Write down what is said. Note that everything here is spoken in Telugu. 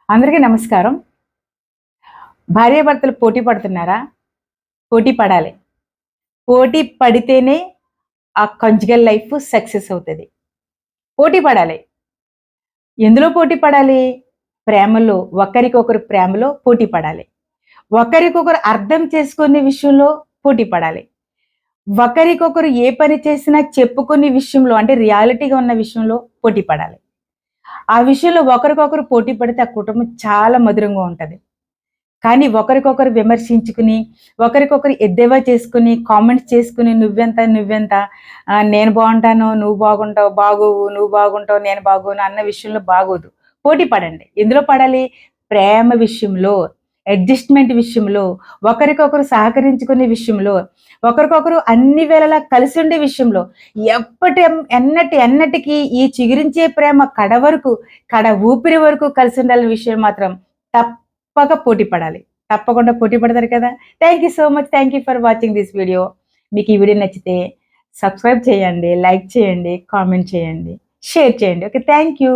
అందరికీ నమస్కారం. భార్యాభర్తలు పోటీ పడుతున్నారా? పోటీ పడాలి. పోటీ పడితేనే ఆ కంజుగల్ లైఫ్ సక్సెస్ అవుతది. పోటీ పడాలి. ఎందులో పోటీ పడాలి? ప్రేమలో, ఒకరికొకరు ప్రేమలో పోటీ పడాలి. ఒకరికొకరు అర్థం చేసుకునే విషయంలో పోటీ పడాలి. ఒకరికొకరు ఏ పని చేసినా చెప్పుకునే విషయంలో అంటే రియాలిటీగా ఉన్న విషయంలో పోటీ పడాలి. ఆ విషయంలో ఒకరికొకరు పోటీ పడితే ఆ కుటుంబం చాలా మధురంగా ఉంటది. కానీ ఒకరికొకరు విమర్శించుకుని, ఒకరికొకరు ఎద్దేవా చేసుకుని, కామెంట్స్ చేసుకుని నువ్వెంత నేను బావుంటాను, నువ్వు బాగుంటావు, బాగోవు, నువ్వు బాగుంటావు, నేను బాగోను అన్న విషయంలో బాగోదు. పోటీ పడండి. ఎందులో పడాలి? ప్రేమ విషయంలో, అడ్జస్ట్‌మెంట్ విషయంలో, ఒకరికొకరు సహకరించుకునే విషయంలో, ఒకరికొకరు అన్ని వేళలా కలిసుండే విషయంలో, ఎన్నటికి ఈ చిగురించే ప్రేమ కడ వరకు, కడ ఊపిరి వరకు కలిసుండాలనే విషయం మాత్రం తప్పక పోటీ పడాలి. తప్పకుండా పోటీ పడతారు కదా! Thank you so much. Thank you for watching this video. మీకు ఈ వీడియో నచ్చితే సబ్స్క్రైబ్ చేయండి, లైక్ చేయండి, కామెంట్ చేయండి, షేర్ చేయండి. ఓకే. Thank you.